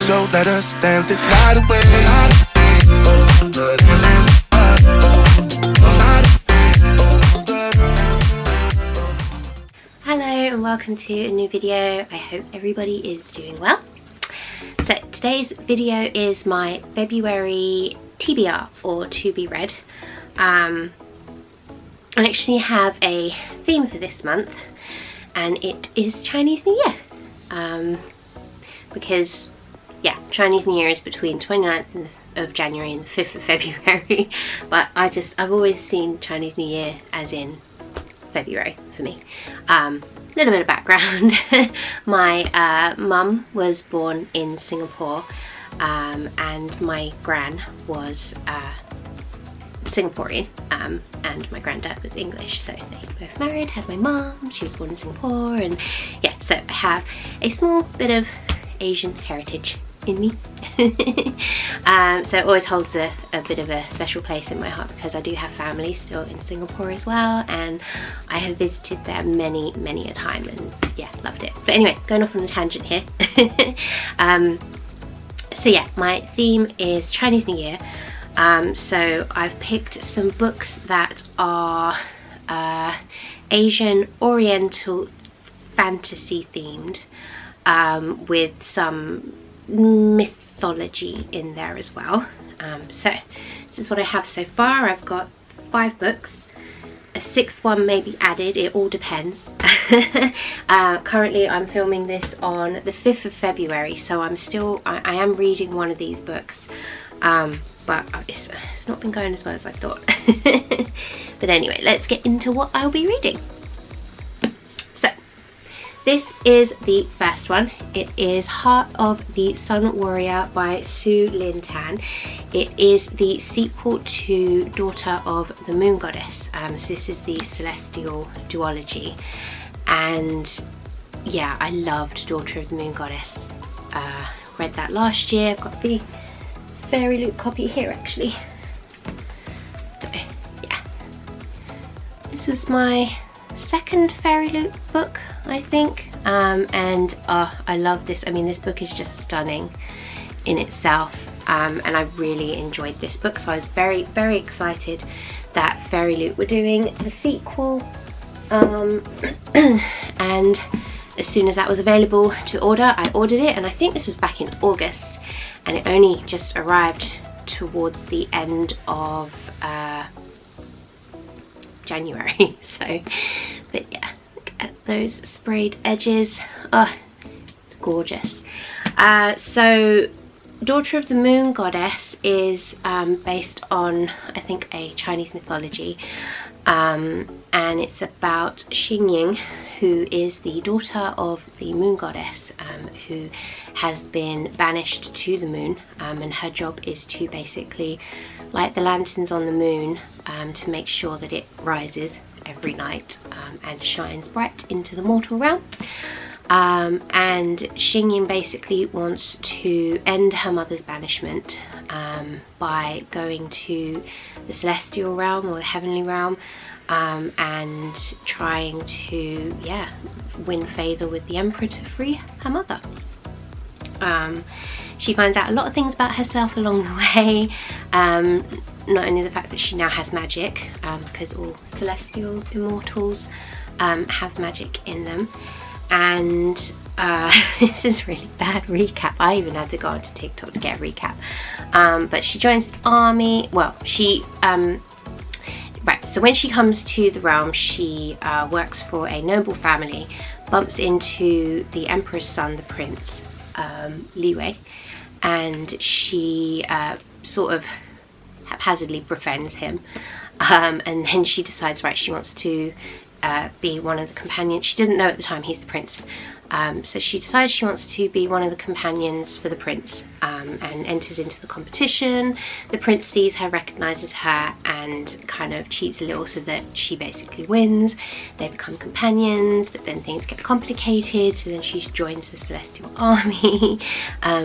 So let us dance this night away. Hello and welcome to a new video. I hope everybody is doing well. So today's video is my February TBR, or to be read. I actually have a theme for this month, and it is Chinese New Year. Because yeah, Chinese New Year is between 29th of January and the 5th of February, but I've always seen Chinese New Year as in February for me. Little bit of background. My mum was born in Singapore, and my gran was Singaporean, and my granddad was English, so they both married, had my mum, she was born in Singapore, and yeah, so I have a small bit of Asian heritage in me. So it always holds a bit of a special place in my heart, because I do have family still in Singapore as well, and I have visited there many a time, and yeah, loved it. But anyway, going off on a tangent here. So yeah, my theme is Chinese New Year. So I've picked some books that are Asian Oriental fantasy themed, with some mythology in there as well. So this is what I have so far. I've got 5 books. A 6th one may be added, it all depends. Currently I'm filming this on the 5th of February, so I am reading one of these books, but it's not been going as well as I thought. But anyway, let's get into what I'll be reading. So this is the first one. It is Heart of the Sun Warrior by Su Lin Tan. It is the sequel to Daughter of the Moon Goddess. So this is the celestial duology, and yeah, I loved Daughter of the Moon Goddess. Read that last year. I've got the Fairy Loot copy here actually. So yeah, this was my 2nd Fairy Loot book, I think, and I love this. I mean, this book is just stunning in itself, and I really enjoyed this book, so I was very excited that Fairy Loot were doing the sequel, and as soon as that was available to order, I ordered it, and I think this was back in August, and it only just arrived towards the end of January. So, but yeah, look at those sprayed edges. Oh, it's gorgeous. So Daughter of the Moon Goddess is based on, I think, a Chinese mythology, and it's about Xingying, who is the daughter of the Moon Goddess, who has been banished to the moon, and her job is to basically light the lanterns on the moon, to make sure that it rises every night and shines bright into the mortal realm. And Xingying basically wants to end her mother's banishment by going to the celestial realm, or the heavenly realm, and trying to, yeah, win favour with the emperor to free her mother. She finds out a lot of things about herself along the way, not only the fact that she now has magic, because all celestials, immortals, have magic in them. And this is really bad recap. I even had to go onto TikTok to get a recap. But she joins the army. Well, she right, so when she comes to the realm, she works for a noble family, bumps into the emperor's son, the prince, Li Wei, and she sort of haphazardly befriends him, and then she decides, right, she wants to be one of the companions. She doesn't know at the time he's the prince, so she decides she wants to be one of the companions for the prince, and enters into the competition. The prince sees her, recognizes her, and kind of cheats a little so that she basically wins. They become companions, but then things get complicated, so then she joins the celestial army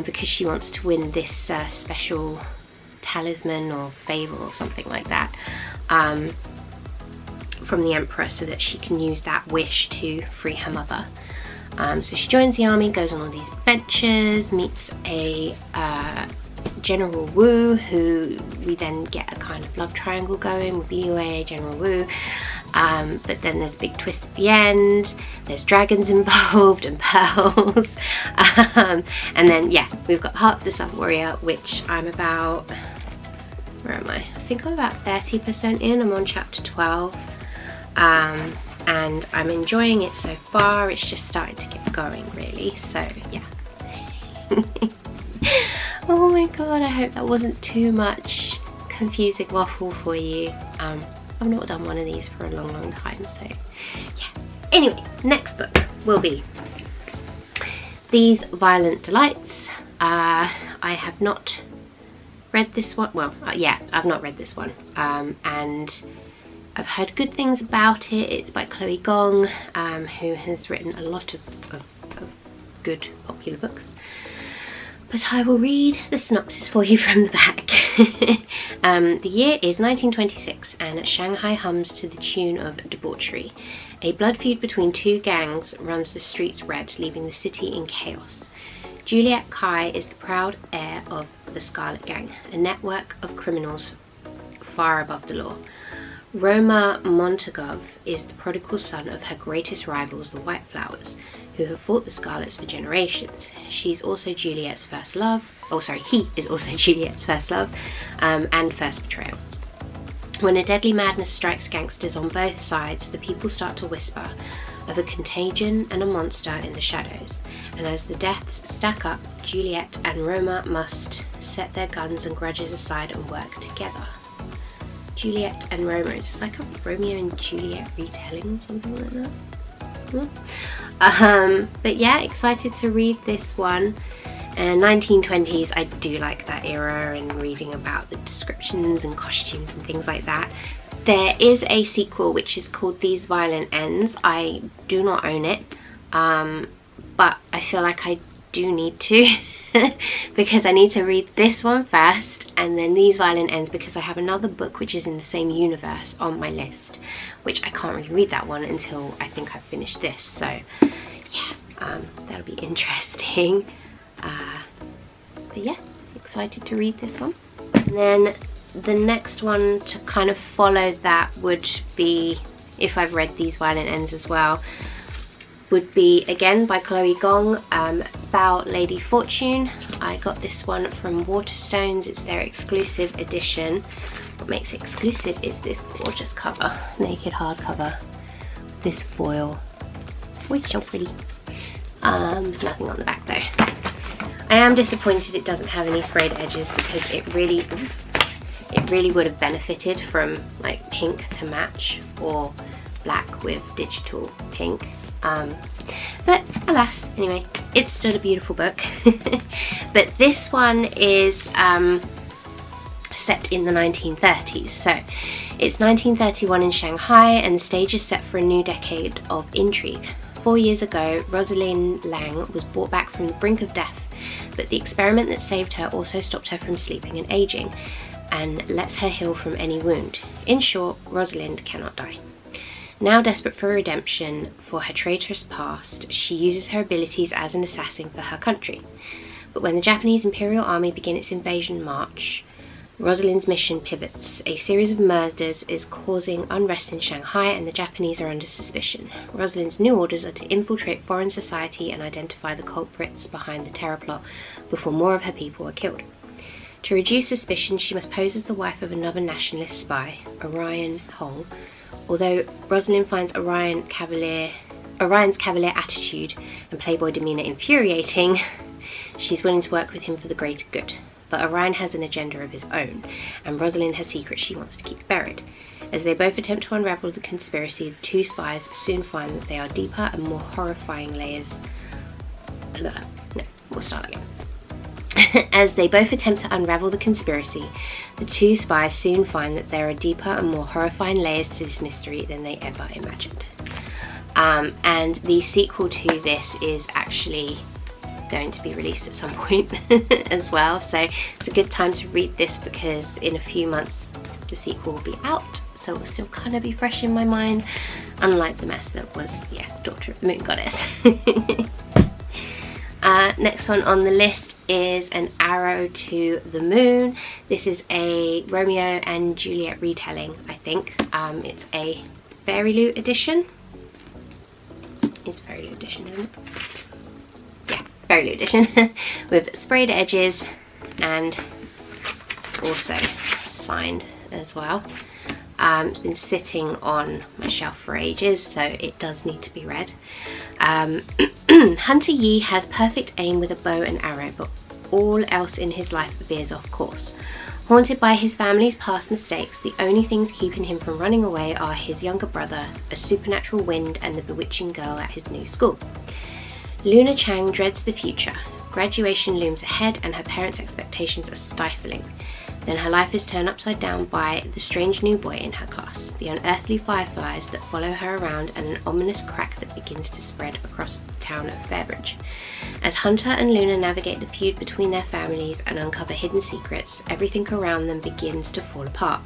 because she wants to win this special talisman or favor or something like that from the emperor, so that she can use that wish to free her mother. So she joins the army, goes on all these adventures, meets a General Wu, who we then get a kind of love triangle going with Liyue, General Wu. But then there's a big twist at the end, there's dragons involved and pearls. And then yeah, we've got Heart of the Sun Warrior, which I'm about, where am I? I think I'm about 30% in, I'm on chapter 12. And I'm enjoying it so far. It's just starting to get going really, so yeah. Oh my god, I hope that wasn't too much confusing waffle for you. I've not done one of these for a long time, so yeah. Anyway, next book will be These Violent Delights. I have not read this one. Well, yeah, I've not read this one, and I've heard good things about it. It's by Chloe Gong, who has written a lot of good popular books. But I will read the synopsis for you from the back. The year is 1926 and Shanghai hums to the tune of debauchery. A blood feud between two gangs runs the streets red, leaving the city in chaos. Juliet Kai is the proud heir of the Scarlet Gang, a network of criminals far above the law. Roma Montagov is the prodigal son of her greatest rivals, the White Flowers, who have fought the Scarlets for generations. She's also Juliet's first love. Oh, sorry, he is also Juliet's first love and first betrayal. When a deadly madness strikes gangsters on both sides, the people start to whisper of a contagion and a monster in the shadows. And as the deaths stack up, Juliet and Roma must set their guns and grudges aside and work together. Juliet and Roma, it's like a Romeo and Juliet retelling or something like that. But yeah, excited to read this one. 1920s, I do like that era, and reading about the descriptions and costumes and things like that. There is a sequel which is called These Violent Ends. I do not own it, but I feel like I do need to because I need to read this one first and then These Violent Ends, because I have another book which is in the same universe on my list, which I can't really read that one until I think I've finished this. So yeah, that'll be interesting. But yeah, excited to read this one. And then the next one to kind of follow that would be, if I've read These Violent Ends as well, would be again by Chloe Gong, about Lady Fortune. I got this one from Waterstones. It's their exclusive edition. What makes it exclusive is this gorgeous cover, naked hardcover, this foil, which is so pretty. Nothing on the back though. I am disappointed it doesn't have any frayed edges, because it really would have benefited from like pink to match or black with digital pink. But alas, anyway, it's still a beautiful book. But this one is set in the 1930s. So it's 1931 in Shanghai, and the stage is set for a new decade of intrigue. 4 years ago, Rosalind Lang was brought back from the brink of death, but the experiment that saved her also stopped her from sleeping and aging, and lets her heal from any wound. In short, Rosalind cannot die. Now desperate for redemption for her traitorous past, she uses her abilities as an assassin for her country. But when the Japanese Imperial Army begin its invasion march, Rosalind's mission pivots. A series of murders is causing unrest in Shanghai, and the Japanese are under suspicion. Rosalind's new orders are to infiltrate foreign society and identify the culprits behind the terror plot before more of her people are killed. To reduce suspicion, she must pose as the wife of another nationalist spy, Orion Hong. Although Rosalind finds Orion's cavalier attitude and playboy demeanour infuriating, she's willing to work with him for the greater good. But Orion has an agenda of his own, and Rosalind has secrets she wants to keep buried. As they both attempt to unravel the conspiracy, the two spies soon find that they are deeper and more horrifying layers. As they both attempt to unravel the conspiracy, the two spies soon find that there are deeper and more horrifying layers to this mystery than they ever imagined. And the sequel to this is actually going to be released at some point as well, so it's a good time to read this, because in a few months the sequel will be out, so it will still kind of be fresh in my mind, unlike the mess that was, yeah, Daughter of the Moon Goddess. Next one on the list is An Arrow to the Moon. This is a Romeo and Juliet retelling, I think. It's a Fairy Loot edition. It's Fairy Loot edition, isn't it? Yeah, Fairy Loot edition with sprayed edges, and it's also signed as well. It's been sitting on my shelf for ages, so it does need to be read. Hunter Yi has perfect aim with a bow and arrow, but all else in his life veers off course. Haunted by his family's past mistakes, the only things keeping him from running away are his younger brother, a supernatural wind, and the bewitching girl at his new school. Luna Chang dreads the future. Graduation looms ahead and her parents' expectations are stifling. Then her life is turned upside down by the strange new boy in her class, the unearthly fireflies that follow her around, and an ominous crack that begins to spread across the town of Fairbridge. As Hunter and Luna navigate the feud between their families and uncover hidden secrets, everything around them begins to fall apart.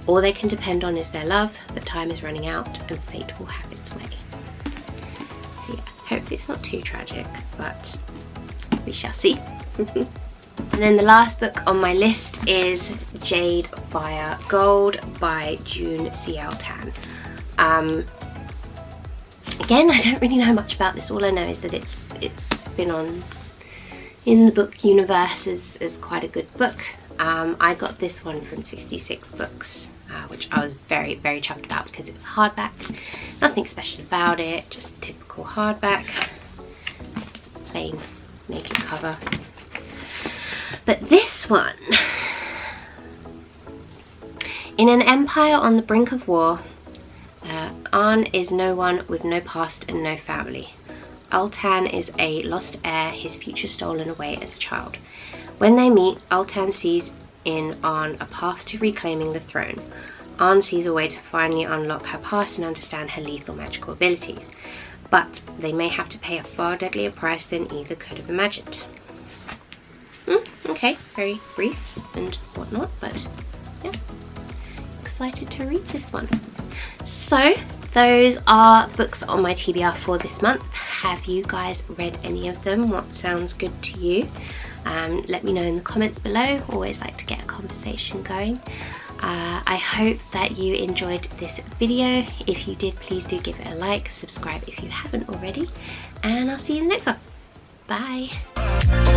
All they can depend on is their love, but time is running out and fate will have its way. So yeah, hopefully it's not too tragic, but we shall see. And then the last book on my list is Jade Fire Gold by June C.L. Tan. Again, I don't really know much about this. All I know is that it's been on in the book universe as quite a good book. I got this one from 66 Books, which I was very, very chuffed about because it was hardback. Nothing special about it, just typical hardback, plain naked cover. But this one, in an empire on the brink of war, An is no one with no past and no family. Ultan is a lost heir, his future stolen away as a child. When they meet, Ultan sees in An a path to reclaiming the throne. An sees a way to finally unlock her past and understand her lethal magical abilities. But they may have to pay a far deadlier price than either could have imagined. Okay, very brief and whatnot, but yeah, excited to read this one. So those are the books on my TBR for this month. Have you guys read any of them? What sounds good to you? Let me know in the comments below. Always like to get a conversation going. I hope that you enjoyed this video. If you did, please do give it a like, subscribe if you haven't already, and I'll see you in the next one. Bye.